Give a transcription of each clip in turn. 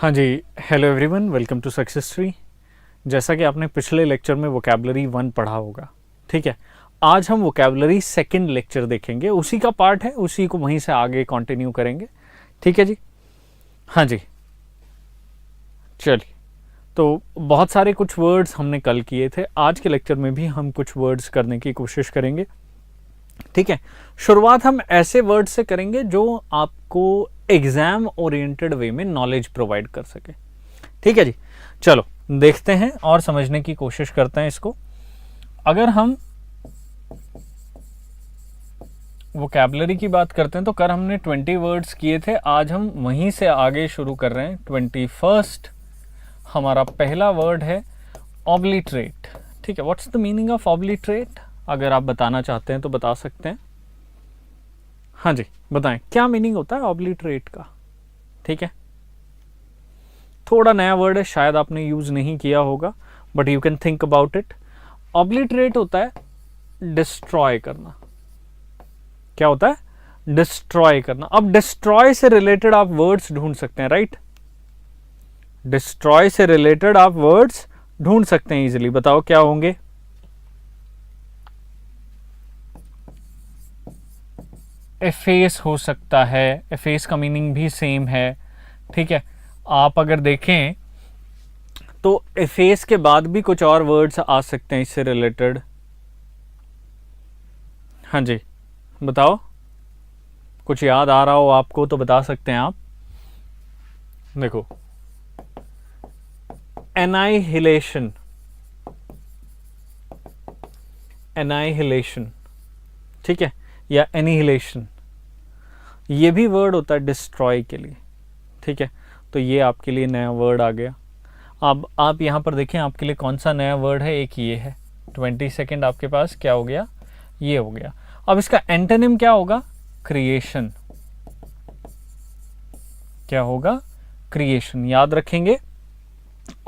हाँ जी, hello everyone, welcome to Success Tree. जैसा कि आपने पिछले लेक्चर में वोकैबुलरी 1 पढ़ा होगा, ठीक है। आज हम वोकैबुलरी सेकंड लेक्चर देखेंगे, उसी का पार्ट है, उसी को वहीं से आगे कंटिन्यू करेंगे, ठीक है जी। हाँ जी, चलिए। तो बहुत सारे कुछ वर्ड्स हमने कल किए थे, आज के लेक्चर में भी हम कुछ वर्ड्स करने की कोशिश करेंगे, ठीक है। शुरुआत हम ऐसे वर्ड से करेंगे जो आपको एग्जाम ओरिएंटेड वे में नॉलेज प्रोवाइड कर सके, ठीक है जी। चलो देखते हैं और समझने की कोशिश करते हैं इसको। अगर हम वोकैबुलरी की बात करते हैं तो कल हमने 20 वर्ड्स किए थे, आज हम वहीं से आगे शुरू कर रहे हैं। 21st हमारा पहला वर्ड है ऑब्लिटरेट, ठीक है। What's the meaning of obliterate? अगर आप बताना चाहते हैं तो बता सकते हैं। हाँ जी, बताएं क्या मीनिंग होता है ऑब्लिटरेट का, ठीक है। थोड़ा नया वर्ड है, शायद आपने यूज नहीं किया होगा, but you can think about it. Obliterate होता है डिस्ट्रॉय करना। क्या होता है? डिस्ट्रॉय करना। अब डिस्ट्रॉय से रिलेटेड आप वर्ड्स ढूंढ सकते हैं, राइट? डिस्ट्रॉय से रिलेटेड आप वर्ड्स ढूंढ सकते हैं इजीली। बताओ क्या होंगे? एफेस हो सकता है, एफेस का मीनिंग भी सेम है, ठीक है। आप अगर देखें तो एफेस के बाद भी कुछ और वर्ड्स आ सकते हैं इससे रिलेटेड। हाँ जी, बताओ, कुछ याद आ रहा हो आपको तो बता सकते हैं आप। देखो, एनाइहिलेशन, एनाइहिलेशन, ठीक है, या एनिहिलेशन, ये भी वर्ड होता है डिस्ट्रॉय के लिए, ठीक है। तो ये आपके लिए नया वर्ड आ गया। अब आप यहाँ पर देखें आपके लिए कौन सा नया वर्ड है। एक ये है। 22nd आपके पास क्या हो गया? ये हो गया। अब इसका एंटोनिम क्या होगा? क्रिएशन। क्या होगा? क्रिएशन। याद रखेंगे,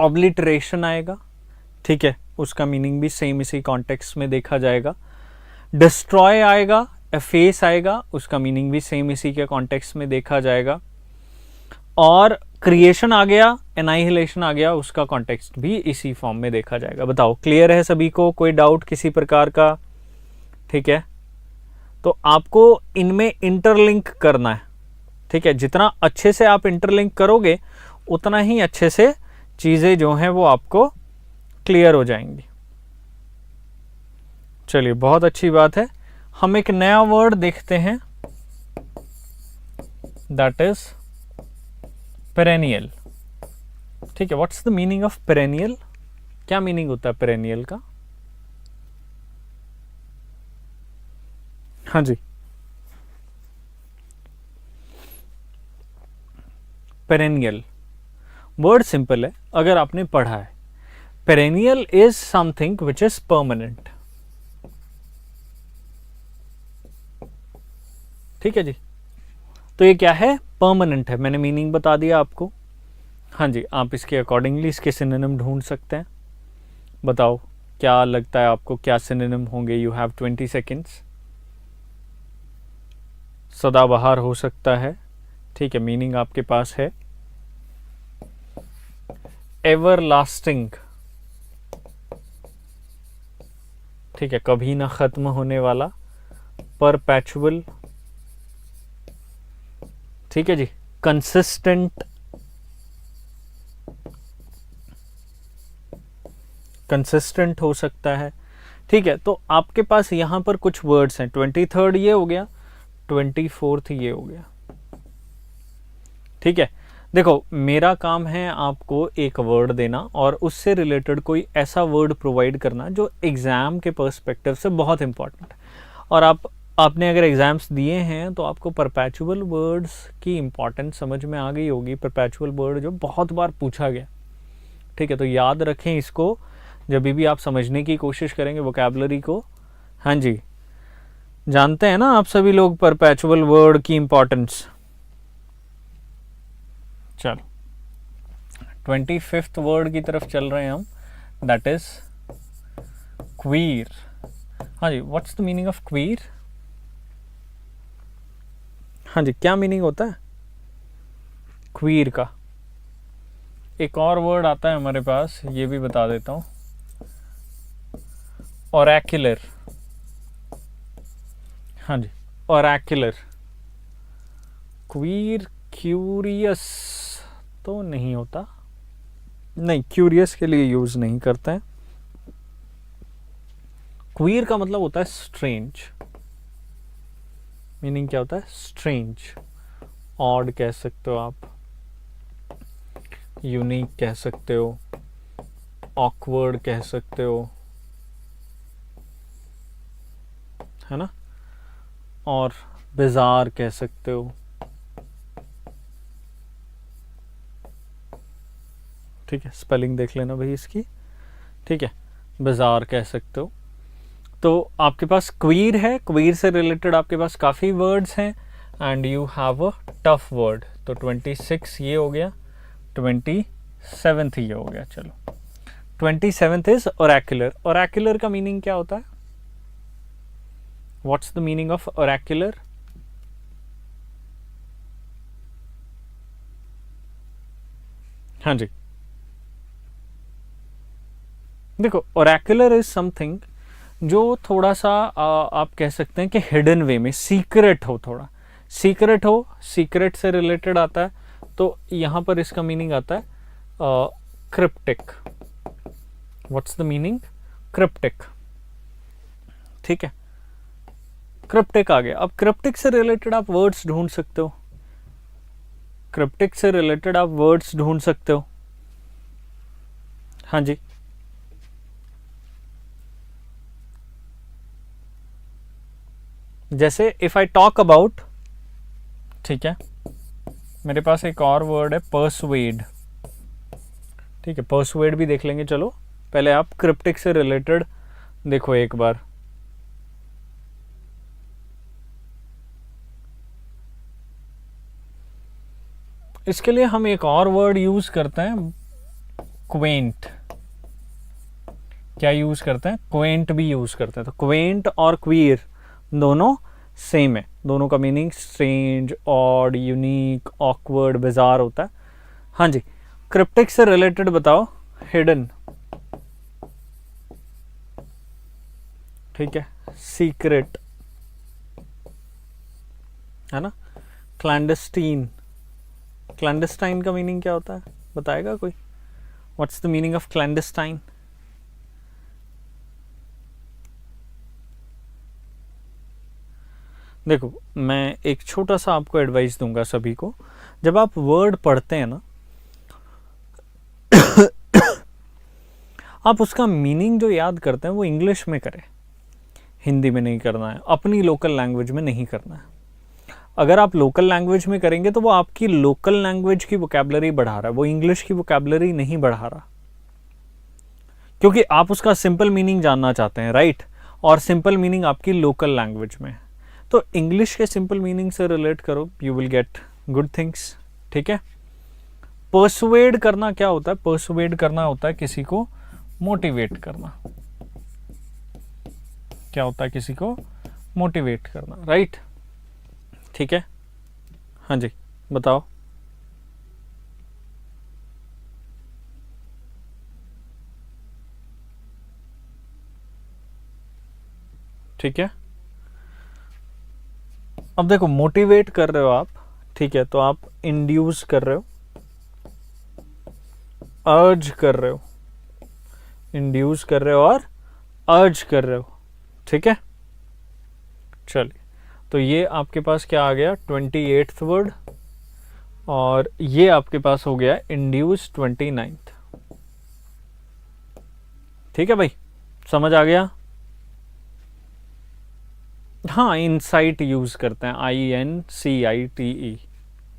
ऑब्लिटरेशन आएगा, ठीक है, उसका मीनिंग भी सेम इसी कॉन्टेक्स्ट में देखा जाएगा। डिस्ट्रॉय आएगा, एफेस आएगा, उसका मीनिंग भी सेम इसी के कॉन्टेक्स्ट में देखा जाएगा। और क्रिएशन आ गया, एनाइहिलेशन आ गया, उसका कॉन्टेक्स्ट भी इसी फॉर्म में देखा जाएगा। बताओ क्लियर है सभी को? कोई डाउट किसी प्रकार का? ठीक है, तो आपको इनमें इंटरलिंक करना है, ठीक है। जितना अच्छे से आप इंटरलिंक करोगे उतना ही अच्छे से चीजें जो हैं वो आपको क्लियर हो जाएंगी। चलिए, बहुत अच्छी बात है। हम एक नया वर्ड देखते हैं, दैट इज पेरेनियल, ठीक है। What's the meaning of perennial? क्या मीनिंग होता है पेरेनियल का? हाँ जी, पेरेनियल वर्ड सिंपल है, अगर आपने पढ़ा है। Perennial is something which is permanent, ठीक है जी। तो ये क्या है? परमानेंट है। मैंने मीनिंग बता दिया आपको। हाँ जी, आप इसके अकॉर्डिंगली इसके सिनोनिम ढूंढ सकते हैं। बताओ क्या लगता है आपको, क्या सिनोनिम होंगे? You have 20 seconds. सदाबहार हो सकता है, ठीक है, मीनिंग आपके पास है। एवरलास्टिंग, ठीक है, कभी ना खत्म होने वाला। परपेचुअल, ठीक है जी। कंसिस्टेंट, कंसिस्टेंट हो सकता है, ठीक है। तो आपके पास यहां पर कुछ वर्ड्स हैं। 23rd ये हो गया, 24th ये हो गया, ठीक है। देखो, मेरा काम है आपको एक वर्ड देना और उससे रिलेटेड कोई ऐसा वर्ड प्रोवाइड करना जो एग्जाम के पर्सपेक्टिव से बहुत इंपॉर्टेंट है। और आपने अगर एग्जाम्स दिए हैं तो आपको परपेचुअल वर्ड्स की इंपॉर्टेंस समझ में आ गई होगी। परपेचुअल वर्ड जो बहुत बार पूछा गया, ठीक है। तो याद रखें इसको जब भी आप समझने की कोशिश करेंगे वोकैबुलरी को। हाँ जी, जानते हैं ना आप सभी लोग परपेचुअल वर्ड की इंपॉर्टेंस। चलो, 25th वर्ड की तरफ चल रहे हैं हम, दैट इज क्वीर। हाँ जी, what's the meaning of queer? हाँ जी, क्या मीनिंग होता है क्वीर का? एक और वर्ड आता है हमारे पास, ये भी बता देता हूँ, ओरेक्युलर। हाँ जी, ओरेक्युलर। क्वीर, क्यूरियस तो नहीं होता, नहीं, क्यूरियस के लिए यूज नहीं करते हैं। क्वीर का मतलब होता है स्ट्रेंज। मीनिंग क्या होता है? स्ट्रेंज। ऑड कह सकते हो आप, यूनिक कह सकते हो, ऑकवर्ड कह सकते हो, है ना, और बिजार कह सकते हो। ठीक है, स्पेलिंग देख लेना भाई इसकी। ठीक है, बिजार कह सकते हो। तो आपके पास क्वीर है, क्वीर से रिलेटेड आपके पास काफ़ी वर्ड्स हैं, and you have a tough word. तो 26 ये हो गया, 27 ये हो गया। चलो, 27 इज ओरेक्युलर। ओरेक्युलर का मीनिंग क्या होता है? What's the meaning of oracular? हाँ जी, देखो, ओरेक्युलर इज समथिंग जो थोड़ा सा आप कह सकते हैं कि हिडन वे में, सीक्रेट हो, थोड़ा सीक्रेट हो, सीक्रेट से रिलेटेड आता है। तो यहाँ पर इसका मीनिंग आता है cryptic. What's the meaning? Cryptic. ठीक है, क्रिप्टिक आ गया। अब क्रिप्टिक से रिलेटेड आप वर्ड्स ढूंढ सकते हो, क्रिप्टिक से रिलेटेड आप वर्ड्स ढूंढ सकते हो। हाँ जी, जैसे इफ आई टॉक अबाउट, ठीक है, मेरे पास एक और वर्ड है पर्सुएड। ठीक है, पर्सुएड भी देख लेंगे। चलो, पहले आप क्रिप्टिक से रिलेटेड देखो एक बार। इसके लिए हम एक और वर्ड यूज करते हैं, क्वेंट। क्या यूज करते हैं? क्वेंट भी यूज करते हैं। तो क्वेंट और क्वीर दोनों सेम है, दोनों का meaning strange, odd, unique, awkward, bizarre होता है। हाँ जी, क्रिप्टिक से रिलेटेड बताओ। हिडन, ठीक है, सीक्रेट, है ना, क्लैंडस्टीन। क्लैंडस्टाइन का मीनिंग क्या होता है, बताएगा कोई? What's the meaning of clandestine? देखो, मैं एक छोटा सा आपको एडवाइस दूंगा सभी को। जब आप वर्ड पढ़ते हैं ना, आप उसका मीनिंग जो याद करते हैं वो इंग्लिश में करें, हिंदी में नहीं करना है, अपनी लोकल लैंग्वेज में नहीं करना है। अगर आप लोकल लैंग्वेज में करेंगे तो वो आपकी लोकल लैंग्वेज की वोकैबुलरी बढ़ा रहा है, वो इंग्लिश की वोकैबुलरी नहीं बढ़ा रहा, क्योंकि आप उसका सिंपल मीनिंग जानना चाहते हैं, राइट? और सिंपल मीनिंग आपकी लोकल लैंग्वेज में है। तो इंग्लिश के सिंपल मीनिंग से रिलेट करो, you will get good things. ठीक है, पर्सुएड करना क्या होता है? पर्सुएड करना होता है किसी को मोटिवेट करना। क्या होता है? किसी को मोटिवेट करना, राइट? ठीक है, हाँ जी, बताओ। ठीक है, अब देखो, मोटिवेट कर रहे हो आप, ठीक है, तो आप इंड्यूस कर रहे हो, अर्ज कर रहे हो, इंड्यूस कर रहे हो और अर्ज कर रहे हो। ठीक है, चलिए, तो ये आपके पास क्या आ गया? 28th वर्ड, और ये आपके पास हो गया इंड्यूस 29th। ठीक है भाई, समझ आ गया? हाँ, इनसाइट यूज करते हैं, INCITE।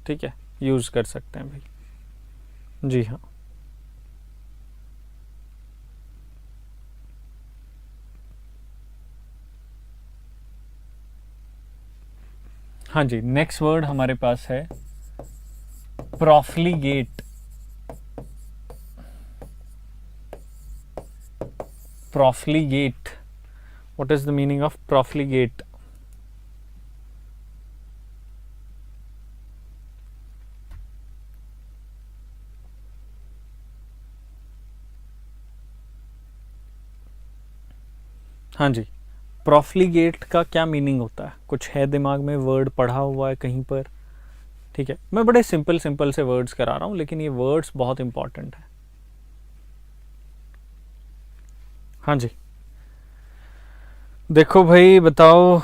ठीक है, यूज कर सकते हैं भाई। जी हाँ, हाँ जी, नेक्स्ट वर्ड हमारे पास है profligate. Profligate, what is the meaning of profligate? हाँ जी, प्रोफ्लीगेट का क्या मीनिंग होता है? कुछ है दिमाग में, वर्ड पढ़ा हुआ है कहीं पर? ठीक है, मैं बड़े सिंपल सिंपल से वर्ड्स करा रहा हूँ, लेकिन ये वर्ड्स बहुत इंपॉर्टेंट है। हाँ जी, देखो भाई बताओ।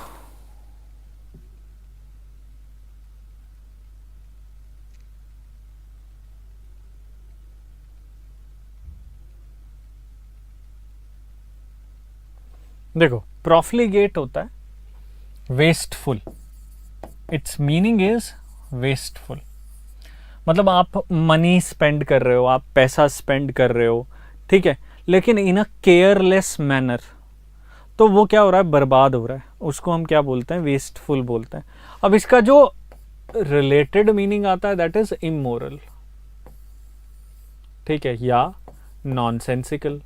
देखो, प्रोफ्लीगेट होता है wasteful. It's meaning is wasteful. मतलब आप मनी स्पेंड कर रहे हो, आप पैसा स्पेंड कर रहे हो, ठीक है, लेकिन इन अ केयरलेस मैनर, तो वो क्या हो रहा है? बर्बाद हो रहा है। उसको हम क्या बोलते हैं? वेस्टफुल बोलते हैं। अब इसका जो रिलेटेड मीनिंग आता है दैट इज इमोरल, ठीक है, या नॉनसेंसिकल,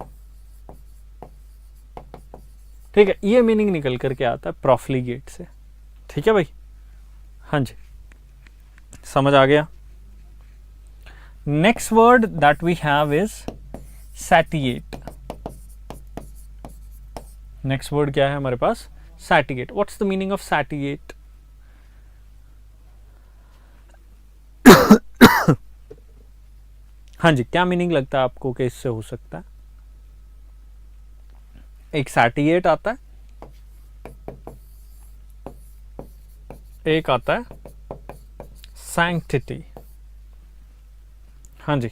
ठीक है, ये मीनिंग निकल करके आता है प्रोफ्लीगेट से। ठीक है भाई, हाँ जी, समझ आ गया। Next word that we have is satiate. Next word क्या है हमारे पास? Satiate. What's the meaning of satiate? हाँ जी, क्या मीनिंग लगता है आपको कि इससे हो सकता है? एक सैटिएट आता है, एक आता है सैंक्टिटी। हाँ जी,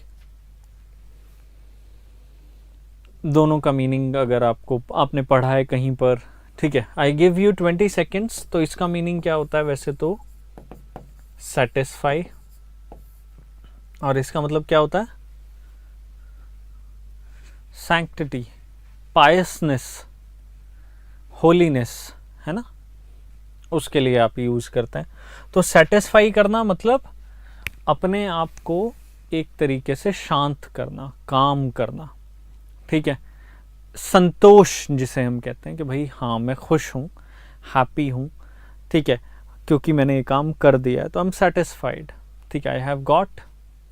दोनों का मीनिंग अगर आपने पढ़ा है कहीं पर, ठीक है, आई गिव यू 20 सेकेंड्स। तो इसका मीनिंग क्या होता है वैसे तो? सेटिस्फाई। और इसका मतलब क्या होता है? सैंक्टिटी, पायसनेस, होलीनेस, है ना, उसके लिए आप यूज करते हैं। तो सेटिस्फाई करना मतलब अपने आप को एक तरीके से शांत करना, काम करना, ठीक है, संतोष जिसे हम कहते हैं कि भाई हाँ मैं खुश हूँ, हैप्पी हूँ, ठीक है, क्योंकि मैंने ये काम कर दिया है, तो आई एम सेटिस्फाइड, ठीक है, I have got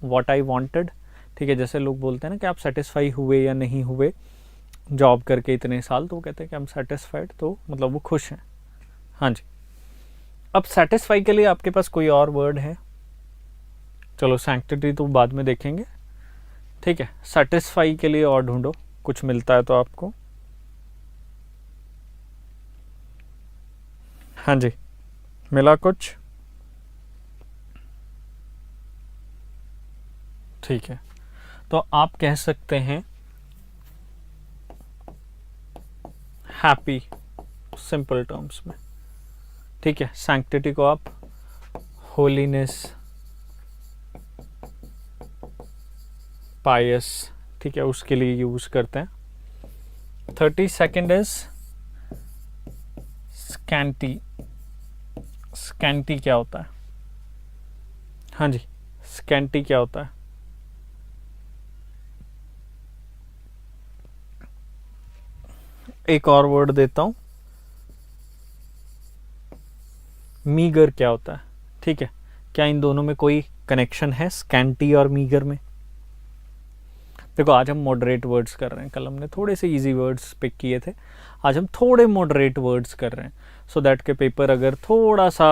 what I wanted. ठीक है, जैसे लोग बोलते हैं ना कि आप सेटिस्फाई हुए या नहीं हुए जॉब करके इतने साल, तो वो कहते हैं कि आई एम सेटिस्फाइड, तो मतलब वो खुश हैं। हाँ जी, अब सेटिस्फाई के लिए आपके पास कोई और वर्ड है? चलो सैंक्टिटी तो बाद में देखेंगे, ठीक है, सेटिस्फाई के लिए और ढूंढो, कुछ मिलता है तो आपको। हाँ जी, मिला कुछ? ठीक है, तो आप कह सकते हैं हैप्पी, सिंपल टर्म्स में, ठीक है। सैंक्टिटी को आप होलीनेस, पायस, ठीक है, उसके लिए यूज करते हैं। 30 सेकेंड इज स्कैंटी। स्कैंटी क्या होता है? हाँ जी, स्कैंटी क्या होता है? एक और वर्ड देता हूं, मीगर क्या होता है? ठीक है, क्या इन दोनों में कोई कनेक्शन है, स्कैंटी और मीगर में? देखो आज हम मॉडरेट वर्ड्स कर रहे हैं, कल हमने थोड़े से इजी वर्ड्स पिक किए थे, आज हम थोड़े मॉडरेट वर्ड्स कर रहे हैं, सो दैट के पेपर अगर थोड़ा सा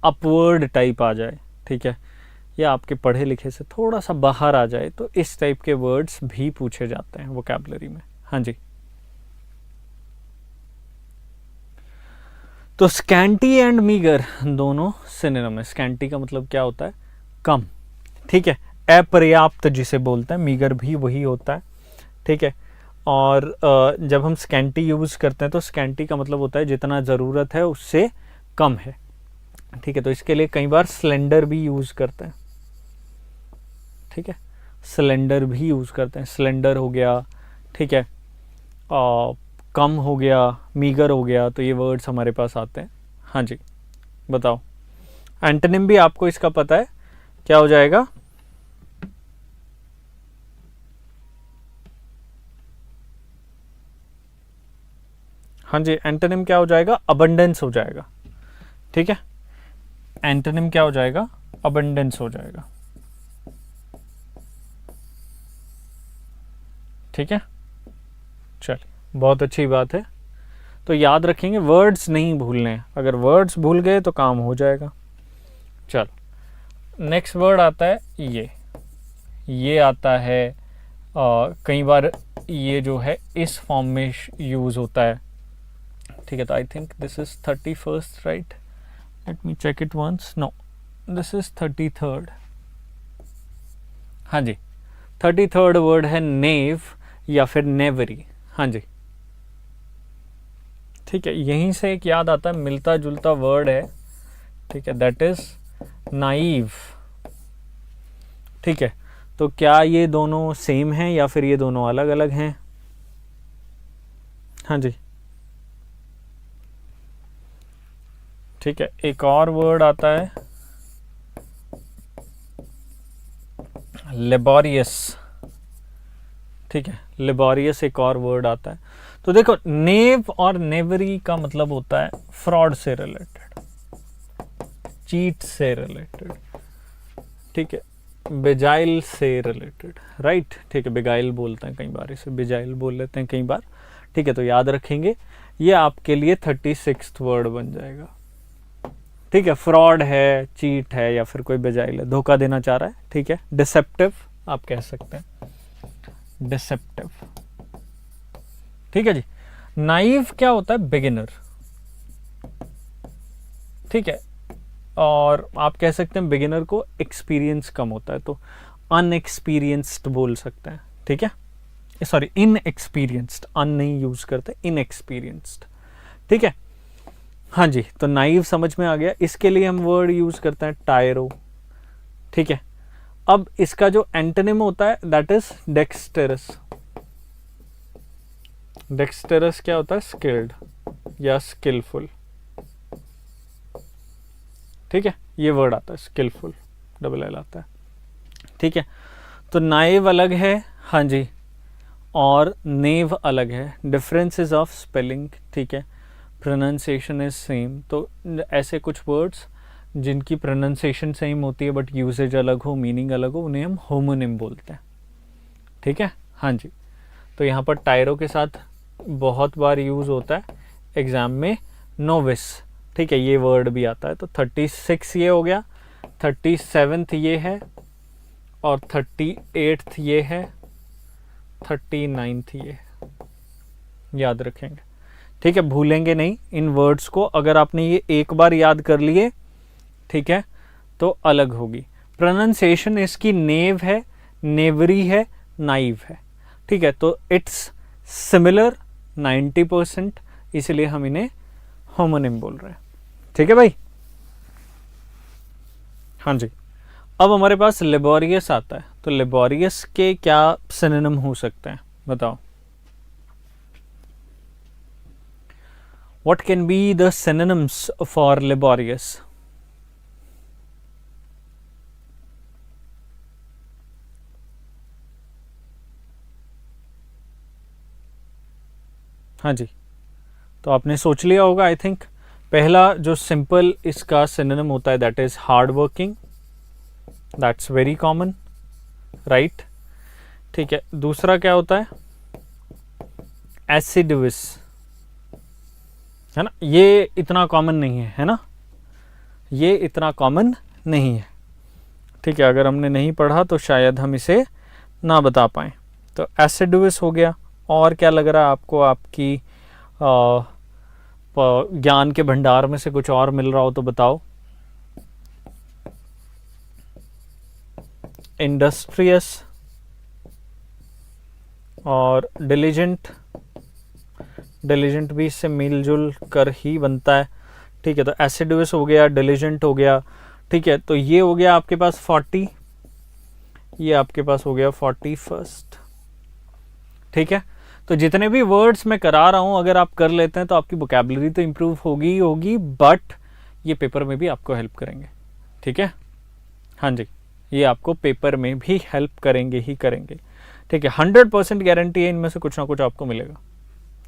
अपवर्ड टाइप आ जाए, ठीक है, या आपके पढ़े लिखे से थोड़ा सा बाहर आ जाए, तो इस टाइप के वर्ड्स भी पूछे जाते हैं वोकैबुलरी में। हाँ जी, तो स्कैंटी एंड मीगर दोनों सिनोनिम है। स्कैंटी का मतलब क्या होता है? कम, ठीक है, अपर्याप्त जिसे बोलते हैं, मीगर भी वही होता है, ठीक है। और जब हम स्कैंटी यूज करते हैं तो स्कैंटी का मतलब होता है जितना ज़रूरत है उससे कम है, ठीक है, तो इसके लिए कई बार स्लेंडर भी यूज करते हैं, ठीक है, सिलेंडर भी यूज करते हैं, सिलेंडर हो गया, ठीक है, कम हो गया, मीगर हो गया, तो ये वर्ड्स हमारे पास आते हैं। हाँ जी, बताओ एंटोनिम भी आपको इसका पता है, क्या हो जाएगा? हाँ जी, एंटोनिम क्या हो जाएगा? अबंडेंस हो जाएगा, ठीक है, एंटोनिम क्या हो जाएगा? अबंडेंस हो जाएगा, ठीक है। चलिए, बहुत अच्छी बात है। तो याद रखेंगे, वर्ड्स नहीं भूलने हैं, अगर वर्ड्स भूल गए तो काम हो जाएगा। चलो नेक्स्ट वर्ड आता है ये आता है कई बार ये जो है इस फॉर्म में यूज़ होता है, ठीक है। तो I think this is 31st, right? Let me check it once. No, this is 33rd। हाँ जी, 33rd वर्ड है नेव या फिर नेवरी। हाँ जी, ठीक है। यहीं से एक याद आता है, मिलता जुलता वर्ड है, ठीक है, दैट इज नाइव। ठीक है, तो क्या ये दोनों सेम हैं या फिर ये दोनों अलग अलग हैं? हाँ जी, ठीक है। एक और वर्ड आता है लेबोरियस, ठीक है, लेबोरियस एक और वर्ड आता है। तो देखो, नेव और नेवरी का मतलब होता है फ्रॉड से रिलेटेड, चीट से रिलेटेड, ठीक है, बेजाइल से रिलेटेड, राइट? ठीक है, बेगाइल बोलते हैं कई बार, इसे बेजाइल बोल लेते हैं कई बार, ठीक है। तो याद रखेंगे, ये आपके लिए 36th वर्ड बन जाएगा, ठीक है। फ्रॉड है, चीट है या फिर कोई बेजाइल है, धोखा देना चाह रहा है, ठीक है। डिसेप्टिव आप कह सकते हैं, डिसेप्टिव, ठीक है जी। नाइव क्या होता है? बिगिनर, ठीक है। और आप कह सकते हैं बिगिनर को एक्सपीरियंस कम होता है, तो अनएक्सपीरियंस्ड बोल सकते हैं, ठीक है। सॉरी, इनएक्सपीरियंस्ड, अन नहीं यूज करते, इनएक्सपीरियंस्ड, ठीक है। हाँ जी, तो नाइव समझ में आ गया। इसके लिए हम वर्ड यूज करते हैं टायरो, ठीक है। अब इसका जो एंटोनिम होता है दैट इज डेक्सटेरस। डेक्सटेरस क्या होता है? स्किल्ड या स्किलफुल, ठीक है। ये वर्ड आता है स्किलफुल, डबल एल आता है, ठीक है। तो नाइव अलग है, हाँ जी, और नेव अलग है। डिफरेंसेस ऑफ स्पेलिंग, ठीक है, प्रोनाउंसिएशन इज सेम। तो ऐसे कुछ वर्ड्स जिनकी प्रोनाउंसिएशन सेम होती है बट यूसेज अलग हो, मीनिंग अलग हो, उन्हें हम होमोनिम बोलते हैं, ठीक है। हाँ जी, तो यहाँ पर टायरो के साथ बहुत बार यूज होता है एग्जाम में नोविस, ठीक है, ये वर्ड भी आता है। तो 36 ये हो गया, 37th ये है, और 38th ये है, 39th ये है, याद रखेंगे, ठीक है, भूलेंगे नहीं इन वर्ड्स को। अगर आपने ये एक बार याद कर लिए, ठीक है, तो अलग होगी। प्रोनाउंसिएशन इसकी नेव है, नेवरी है, नाइव है, ठीक है। तो इट्स सिमिलर 90%, इसलिए हम इन्हें होमोनिम बोल रहे हैं, ठीक है भाई। हाँ जी, अब हमारे पास लेबोरियस आता है। तो लेबोरियस के क्या सिनोनिम हो सकते हैं, बताओ? What can be the synonyms for laborious? हाँ जी, तो आपने सोच लिया होगा आई थिंक। पहला जो सिंपल इसका सिनोनिम होता है that is hard working, that's very common, right? ठीक है, दूसरा क्या होता है? एसिडुअस, है ना, ये इतना कॉमन नहीं है, है ना, ये इतना कॉमन नहीं है, ठीक है। अगर हमने नहीं पढ़ा तो शायद हम इसे ना बता पाएँ। तो एसिडुअस हो गया। और क्या लग रहा है आपको? आपकी ज्ञान के भंडार में से कुछ और मिल रहा हो तो बताओ। इंडस्ट्रियस और डिलिजेंट, डिलिजेंट भी इससे मिलजुल कर ही बनता है, ठीक है। तो एसिडुअस हो गया, डिलिजेंट हो गया, ठीक है। तो ये हो गया आपके पास 40, ये आपके पास हो गया 41st, ठीक है। तो जितने भी वर्ड्स मैं करा रहा हूं अगर आप कर लेते हैं तो आपकी वोकैबुलरी तो इंप्रूव होगी ही होगी, बट ये पेपर में भी आपको हेल्प करेंगे, ठीक है। हाँ जी, ये आपको पेपर में भी हेल्प करेंगे ही करेंगे, ठीक है। 100% गारंटी है इनमें से कुछ ना कुछ आपको मिलेगा,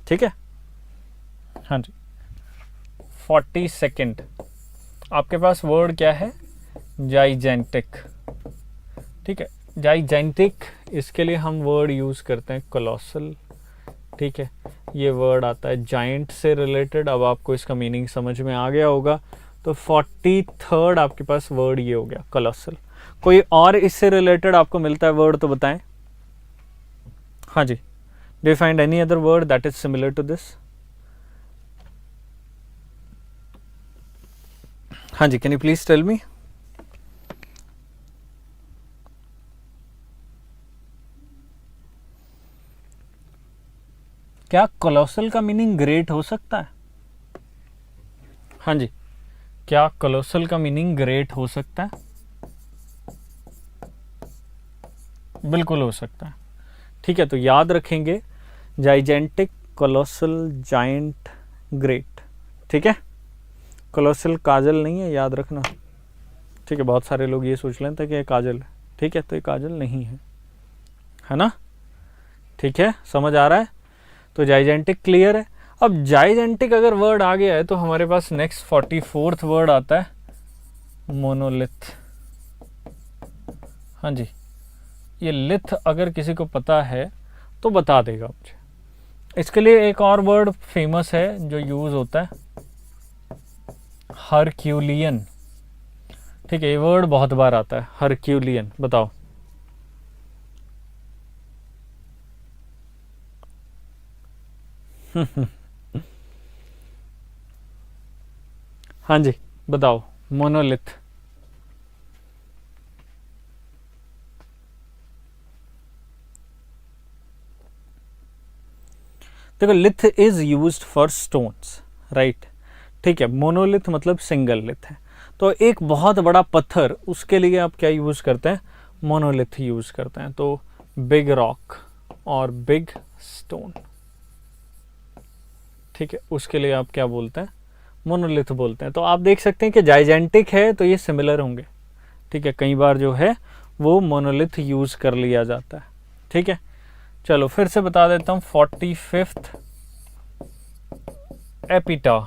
ठीक है। हाँ जी, 42nd आपके पास वर्ड क्या है? जाइजेंटिक, ठीक है। जाइजेंटिक, इसके लिए हम वर्ड यूज करते हैं कोलोसल, ठीक है, ये वर्ड आता है जाइंट से रिलेटेड। अब आपको इसका मीनिंग समझ में आ गया होगा। तो 43rd आपके पास वर्ड ये हो गया कोलोसल। कोई और इससे रिलेटेड आपको मिलता है वर्ड तो बताएं। हाँ जी, do you find any other word that is similar to this? हाँ जी, can you please tell me? क्या कोलोसल का मीनिंग ग्रेट हो सकता है? हाँ जी, क्या कोलोसल का मीनिंग ग्रेट हो सकता है? बिल्कुल हो सकता है। ठीक है, तो याद रखेंगे जाइजेंटिक, कोलोसल, जाइंट, ग्रेट। ठीक है, कोलोसल काजल नहीं है, याद रखना। ठीक है, बहुत सारे लोग ये सोच लेते हैं कि ये काजल है। ठीक है, तो ये काजल नहीं है ना? ठीक है, समझ आ रहा है? तो जाइजेंटिक क्लियर है। अब जाइजेंटिक अगर वर्ड आ गया है तो हमारे पास नेक्स्ट 44th वर्ड आता है मोनोलिथ। हाँ जी, ये लिथ अगर किसी को पता है तो बता देगा मुझे। इसके लिए एक और वर्ड फेमस है जो यूज होता है, हरक्यूलियन। ठीक है, ये वर्ड बहुत बार आता है, हरक्यूलियन। बताओ। हाँ जी, बताओ। मोनोलिथ। देखो, lith is used for stones, right? ठीक है, मोनोलिथ मतलब सिंगल लिथ है। तो एक बहुत बड़ा पत्थर, उसके लिए आप क्या यूज करते हैं? मोनोलिथ यूज करते हैं। तो बिग रॉक और बिग स्टोन, ठीक है, उसके लिए आप क्या बोलते हैं? मोनोलिथ बोलते हैं। तो आप देख सकते हैं कि जाइजेंटिक है तो ये सिमिलर होंगे। ठीक है, कई बार जो है वो मोनोलिथ यूज कर लिया जाता है। ठीक है, चलो फिर से बता देता हूं। 45th एपिटा।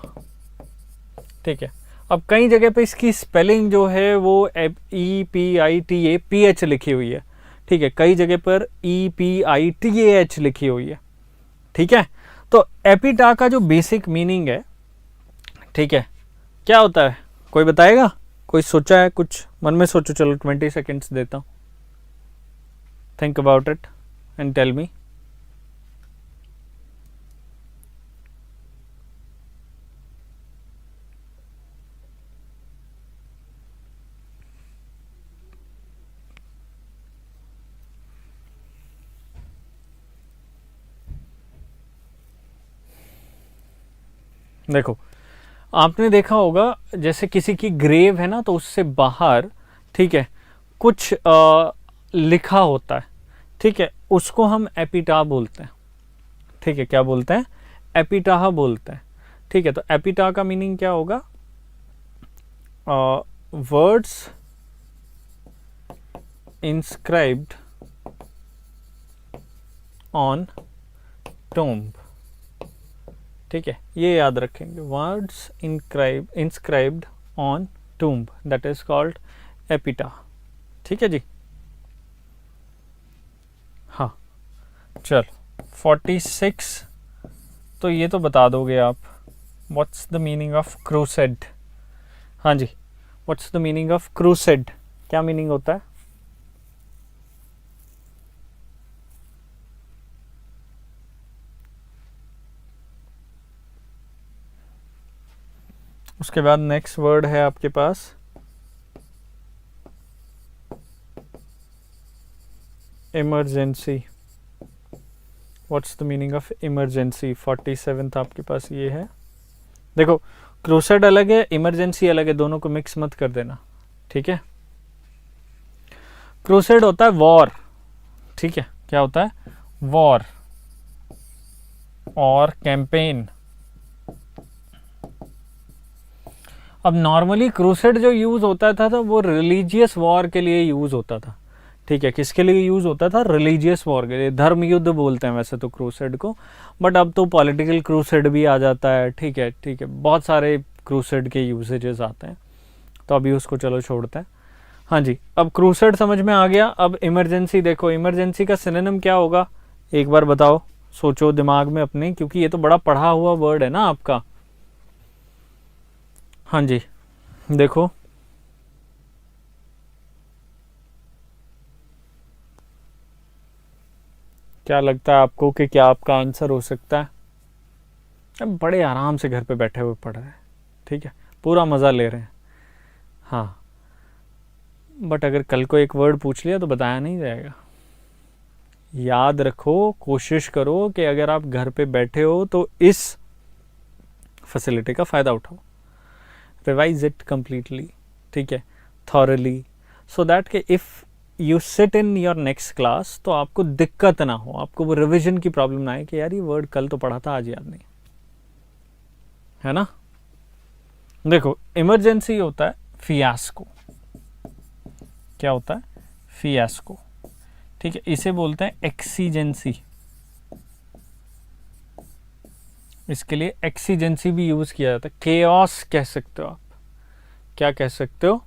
ठीक है, अब कई जगह पे इसकी स्पेलिंग जो है वो EPITA PH लिखी हुई है। ठीक है, कई जगह पर EPITAH लिखी हुई है। ठीक है, तो एपिटा का जो बेसिक मीनिंग है, ठीक है, क्या होता है? कोई बताएगा? कोई सोचा है? कुछ मन में सोचो। चलो 20 सेकेंड्स देता हूं, think about it and tell me. देखो, आपने देखा होगा जैसे किसी की ग्रेव है ना, तो उससे बाहर, ठीक है, कुछ लिखा होता है। ठीक है, उसको हम एपिटा बोलते हैं। ठीक है, क्या बोलते हैं? एपिटाह बोलते हैं। ठीक है, तो एपिटा का मीनिंग क्या होगा? Words inscribed on tomb. ठीक है, ये याद रखेंगे, words inscribed on tomb, that is called epitaph. ठीक है जी। हाँ, चलो 46, तो ये तो बता दोगे आप। What's the meaning of crusade? हाँ जी, what's the meaning of crusade? क्या मीनिंग होता है? उसके बाद नेक्स्ट वर्ड है आपके पास emergency. What's the meaning of emergency? 47th आपके पास ये है। देखो, क्रूसेड अलग है, इमरजेंसी अलग है, दोनों को मिक्स मत कर देना। ठीक है, क्रूसेड होता है वॉर। ठीक है, क्या होता है? वॉर और कैंपेन। अब नॉर्मली क्रूसेड जो यूज होता था तो वो रिलीजियस वॉर के लिए यूज होता था। ठीक है, किसके लिए यूज होता था? रिलीजियस वॉर के लिए, धर्म युद्ध बोलते हैं वैसे तो क्रूसेड को, बट अब तो पॉलिटिकल क्रूसेड भी आ जाता है। ठीक है, ठीक है, बहुत सारे क्रूसेड के यूसेजेस आते हैं, तो अभी उसको चलो छोड़ते हैं। हाँ जी, अब क्रूसेड समझ में आ गया। अब इमरजेंसी देखो, इमरजेंसी का सिनोनिम क्या होगा? एक बार बताओ, सोचो दिमाग में अपने, क्योंकि ये तो बड़ा पढ़ा हुआ वर्ड है ना आपका। हाँ जी, देखो क्या लगता है आपको कि क्या आपका आंसर हो सकता है? अब बड़े आराम से घर पे बैठे हुए पढ़ रहे हैं, ठीक है, पूरा मज़ा ले रहे हैं। हाँ, बट अगर कल को एक वर्ड पूछ लिया तो बताया नहीं जाएगा। याद रखो, कोशिश करो कि अगर आप घर पे बैठे हो तो इस फैसिलिटी का फ़ायदा उठाओ, रिवाइज इट कम्प्लीटली, ठीक है, थॉरली, सो दैट कि if you sit in your next class तो आपको दिक्कत ना हो, आपको वो रिविजन की प्रॉब्लम ना आए कि यार ये वर्ड कल तो पढ़ा था आज याद नहीं, है ना। देखो, इमरजेंसी होता है फियास्को। क्या होता है? फियास्को, ठीक है, इसे बोलते हैं एक्सीजेंसी। इसके लिए एक्सीजेंसी भी यूज किया जाता है। केओस कह सकते हो आप, क्या कह सकते हो?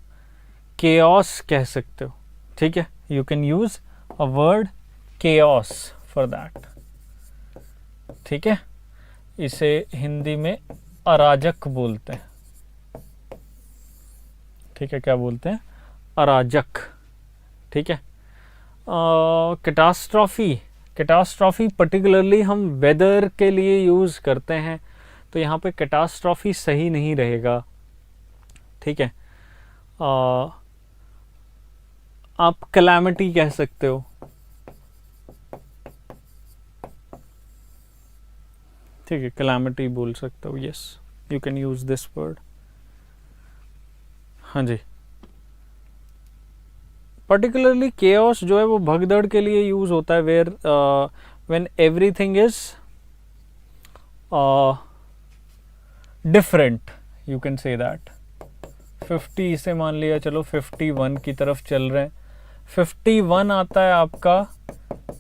केओस कह सकते हो, ठीक है, you can use a word chaos for that, ठीक है। इसे हिंदी में अराजक बोलते हैं, ठीक है, क्या बोलते हैं? अराजक, ठीक है। कैटास्ट्रॉफी, कैटास्ट्रॉफी पर्टिकुलरली हम वेदर के लिए यूज़ करते हैं, तो यहाँ पे कैटास्ट्रॉफी सही नहीं रहेगा, ठीक है। आप कैलामिटी कह सकते हो, ठीक है, कैलामिटी बोल सकते हो, yes, you can use this word. हाँ जी, पर्टिकुलरली केओस जो है वो भगदड़ के लिए यूज होता है, where when everything is different, you can say that. 50 से मान लिया, चलो 51 की तरफ चल रहे हैं। 51 आता है आपका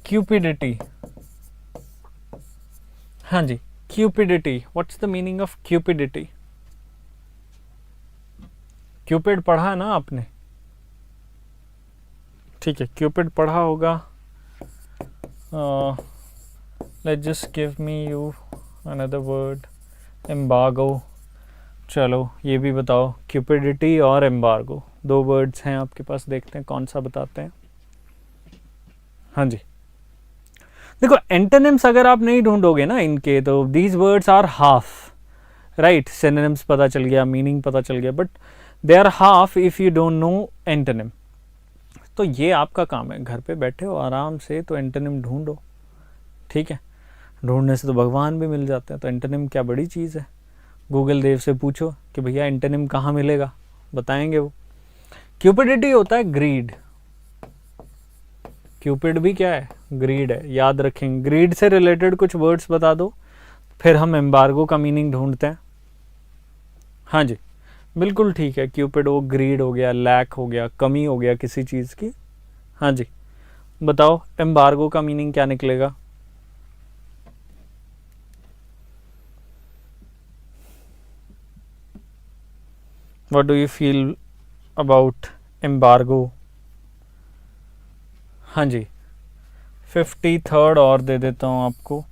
क्यूपिडिटी। हाँ जी, cupidity, what's the meaning of cupidity? Cupid पढ़ा है ना आपने, ठीक है, क्यूपिड पढ़ा होगा। Let's just give me you another word, embargo. चलो ये भी बताओ, क्यूपिडिटी और एम्बार्गो, दो वर्ड्स हैं आपके पास, देखते हैं कौन सा बताते हैं। हाँ जी, देखो एंटोनिम्स अगर आप नहीं ढूंढोगे ना इनके, तो these words are half, right. Synonyms पता चल गया, मीनिंग पता चल गया, but they are half if you don't know antonym. तो ये आपका काम है, घर पे बैठे हो आराम से तो एंटोनिम ढूंढो, ठीक है। ढूंढने से तो भगवान भी मिल जाते हैं, तो एंटोनिम क्या बड़ी चीज़ है। गूगल देव से पूछो कि भैया एंटोनिम कहाँ मिलेगा, बताएंगे वो। क्यूपिडिटी होता है ग्रीड, क्यूपिड भी क्या है? ग्रीड है, याद रखेंगे। ग्रीड से रिलेटेड कुछ वर्ड्स बता दो, फिर हम एम्बार्गो का मीनिंग ढूंढते हैं। हाँ जी, बिल्कुल ठीक है, क्यूपिड वो ग्रीड हो गया, लैक हो गया, कमी हो गया किसी चीज़ की। हाँ जी, बताओ एम्बार्गो का मीनिंग क्या निकलेगा? What do you feel about embargo? हाँ जी, 53rd और दे देता हूँ आपको,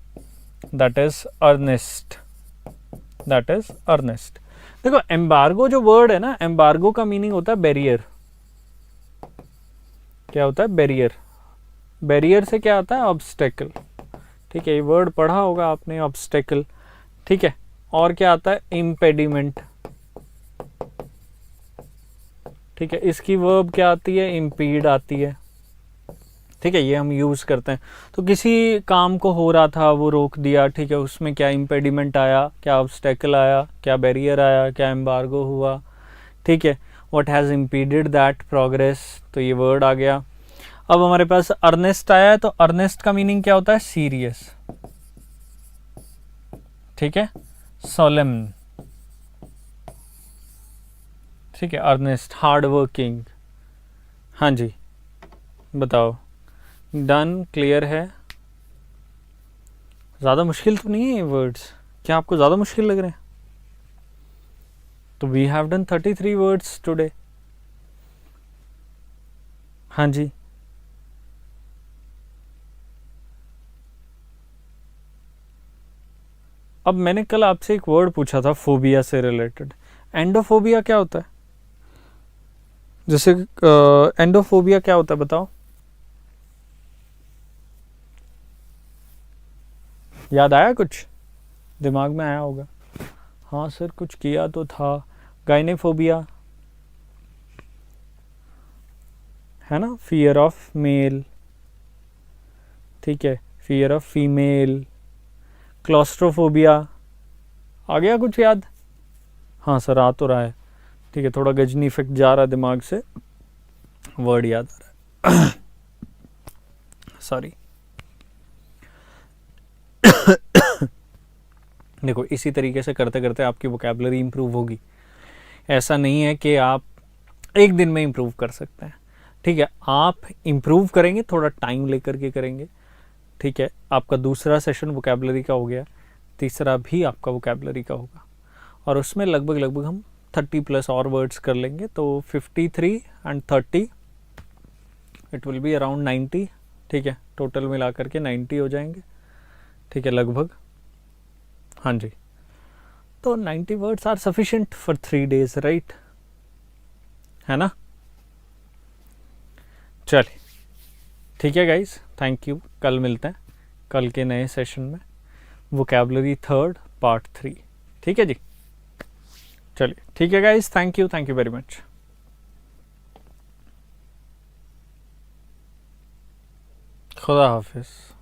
that is earnest, that is earnest. देखो एम्बार्गो जो वर्ड है ना, एम्बार्गो का मीनिंग होता है बैरियर। क्या होता है? बैरियर। बैरियर से क्या आता है? ऑब्स्टेकल, ठीक है, ये वर्ड पढ़ा होगा आपने, ऑब्स्टेकल, ठीक है। और क्या आता है? इम्पेडिमेंट, ठीक है, इसकी वर्ब क्या आती है? इम्पीड आती है, ठीक है, ये हम यूज़ करते हैं। तो किसी काम को हो रहा था, वो रोक दिया, ठीक है, उसमें क्या इम्पेडिमेंट आया, क्या ऑब्स्टेकल आया, क्या बैरियर आया, क्या एम्बार्गो हुआ, ठीक है, what has impeded that progress, तो ये वर्ड आ गया। अब हमारे पास अर्नेस्ट आया है, तो अर्नेस्ट का मीनिंग क्या होता है? सीरियस, ठीक है, सोलेम्न, ठीक है, अर्नेस्ट, हार्ड वर्किंग। हाँ जी, बताओ, डन, क्लियर है? ज़्यादा मुश्किल तो नहीं है ये वर्ड्स? क्या आपको ज़्यादा मुश्किल लग रहे हैं? तो we have done 33 words today. हाँ जी, अब मैंने कल आपसे एक वर्ड पूछा था फोबिया से रिलेटेड, एंडोफोबिया क्या होता है? जैसे एंडोफोबिया क्या होता है बताओ, याद आया? कुछ दिमाग में आया होगा। हाँ सर कुछ किया तो था। गाइनेफोबिया है ना, फियर ऑफ मेल, ठीक है, फियर ऑफ फीमेल। क्लॉस्ट्रोफोबिया आ गया कुछ याद? हाँ सर आ तो रहा है, ठीक है, थोड़ा गजनी इफेक्ट जा रहा है दिमाग से, वर्ड याद आ रहा है सॉरी। देखो इसी तरीके से करते करते आपकी वोकैबुलरी इंप्रूव होगी। ऐसा नहीं है कि आप एक दिन में इंप्रूव कर सकते हैं, ठीक है, आप इंप्रूव करेंगे, थोड़ा टाइम लेकर के करेंगे, ठीक है। आपका दूसरा सेशन वोकैबुलरी का हो गया, तीसरा भी आपका वोकैबुलरी का होगा, और उसमें लगभग हम 30+ और वर्ड्स कर लेंगे, तो 53 and 30 it will be around 90, ठीक है, टोटल मिला करके 90 हो जाएंगे, ठीक है, लगभग। हाँ जी, तो 90 words are sufficient for 3 days, right, है ना? चलिए ठीक है गाइस, थैंक यू, कल मिलते हैं कल के नए सेशन में, वोकैबुलरी 3rd पार्ट 3, ठीक है जी। चलिए ठीक है guys, thank you very much. खुदा हाफिज़।